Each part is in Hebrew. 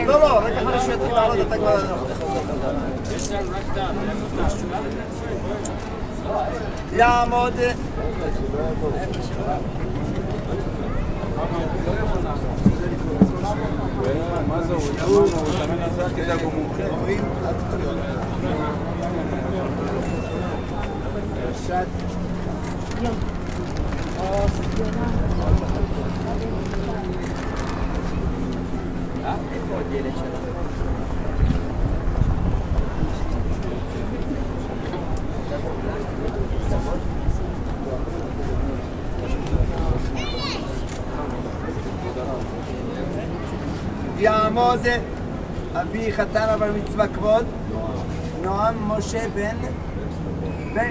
לא, רק אחרי שהוא יתחיל לעלות אתה כבר... יעמוד... מה זה הוא? הוא תמיד נעשה כדאג הוא מומחה. איפה עוד ילד שלך? יעמוד אבי חתן אבל מצווה כבוד נועם משה בן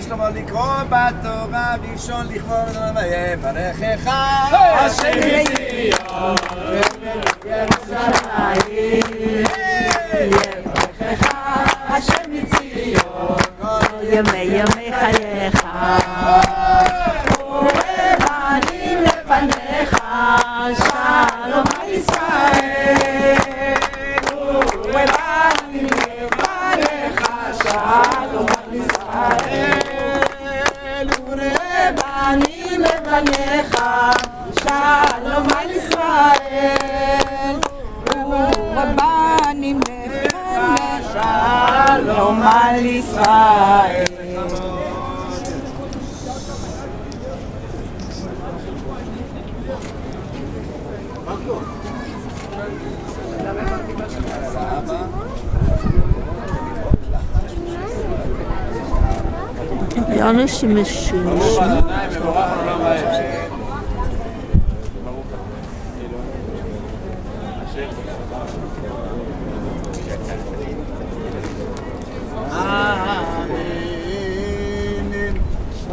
שלמה לקרוא בתורה ראשון לכבוד ויברכך השם מציון ירושלים יברכך השם מציון כל ימי חייך ובנים לפניך שלום על ישראל ובנים לפניך שלום על ישראל ובנים לפניך שלום על ישראל ובנים לפניך שלום על ישראל. אנשים משונים.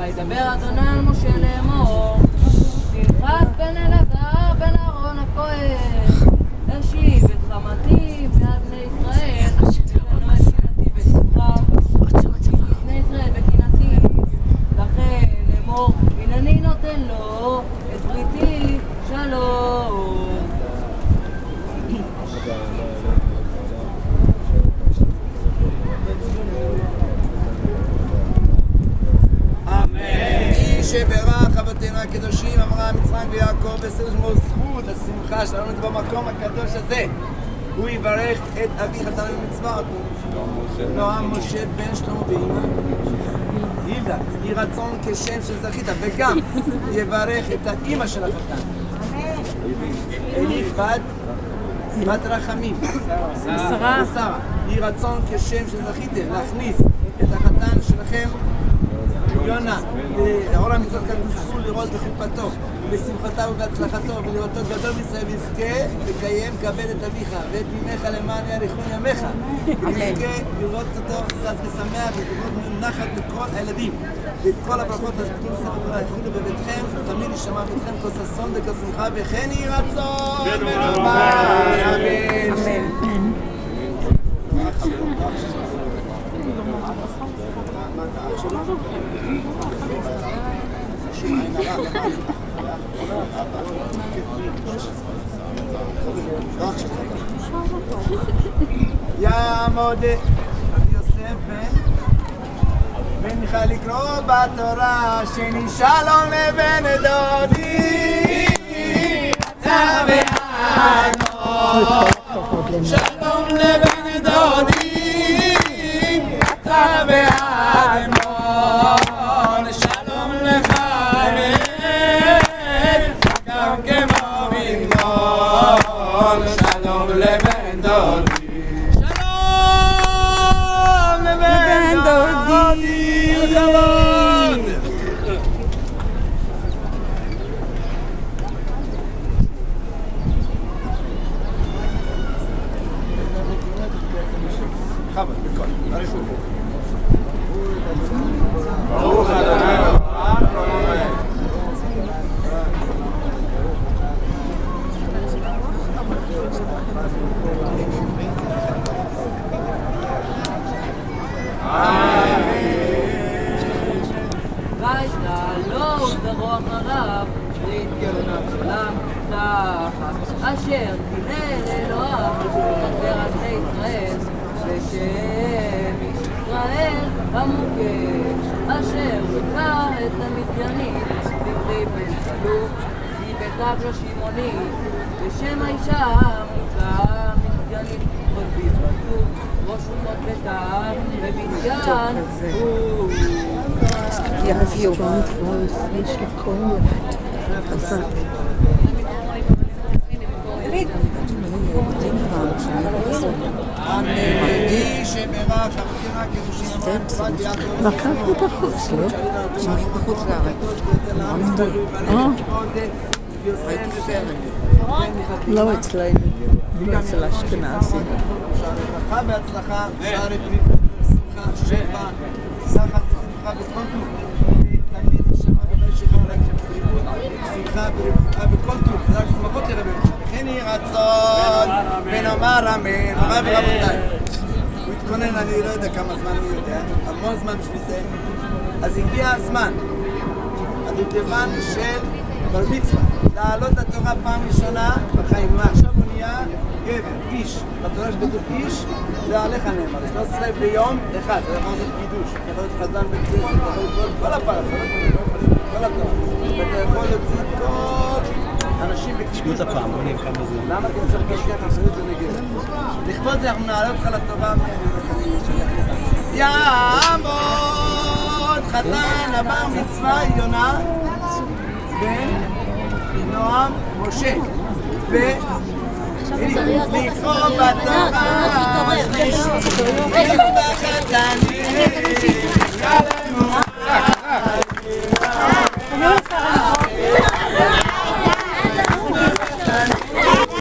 וידבר אדוני אל משה לאמור, פנחס בן אלעזר בן אהרון הכהן, השיב את חמתי מעל בני ישראל, ונועד קנאתי בשמחה, לפני ישראל בקנאתי, לכן לאמור, הנני נותן לו את בריתי שלום. שברך אבותינו הקדושים אברהם יצחק ויעקב וסר שמו זכות השמחה שלנו במקום הקדוש הזה הוא יברך את אבי חתן במצווה נועם משה בן שלמה ואמא הילדה יהי רצון כשם שזכית וגם יברך את האמא של החתן אלית בת רחמים שרה יהי רצון כשם שזכיתם להכניס את החתן שלכם יונה, לאור המצוות כאן תזכו לראות בחופתו, בשמחתה ובהצלחתו ולראותו גדול בישראל ויזכה לקיים כבד את אביך ואת אמך למען יאריכון ימיך ויזכה לראות אותו שש ושמח ולראות נחת לכל הילדים ואת כל הברכות הזכותים בספר תורה יתחילו בביתכם תמיד ישמע ביתכם כל ששון וכל שמחה וכן יהי רצון ונאמר אמן. יעמוד יוסף בן מיכל לקרוא בתורה שני שלום לבן דודי אתה ואדמו שלום לבן דודי אתה ואדמו שלום לך גם כמו בנמול שלום לבן דודי שלום לבן דודי לכבוד חבד בכל הרשות ברוך אדוני אברהם וישתלו זרוע אחריו, להתגונן שלה תחת, אשר קיבל אלוהיו לחבר על בני ישראל, בשם ישראל המוקד, אשר הוכה את המדיינים, בבני בן צלוף, מביתה שמעוני, בשם האישה המוכה מדיינית, עוד בבתו, ראש אומות ביתה, בבניין הוא. יביאו יש לו קול חזק. לקחנו בחוץ, לא? בחוץ לארץ. ראיתי סרט. לא אצלנו, לא אצל אשכנזים. ברכה והצלחה, שער פרי, שמחה, שפע, נחת ושמחה בכל טוב. תגיד שמה במשך העולם שמחה ברפואה בכל טוב, זה רק שמחות ירבה. וכן יהי רצון ונאמר אמן. מוריי ורבותיי, הוא התכונן, אני לא יודע כמה זמן הוא יודע, המון זמן בשביל זה. אז הגיע הזמן, הדובדבן של בר מצווה, לעלות לתורה פעם ראשונה בחיים. ועכשיו הוא נהיה גבר, איש. בתורה שכתוב איש, זה עליך נאמר, 13 ביום אחד. זה יכול להיות קידוש, יכול להיות חזן בכנסת, יכול להיות כל הפרשה, כל התורה. ואתה יכול להוציא את כל אנשים בקידוש. תשמעו את הפעם, בוא נראה כמה זה. למה? כי אפשר לקחת אחריות ונגד. לכבוד זה אנחנו נעלה אותך לתורה. יעמוד חתן הבר מצווה יונה ונועם משה לקרוא בתורה שליש בחתנים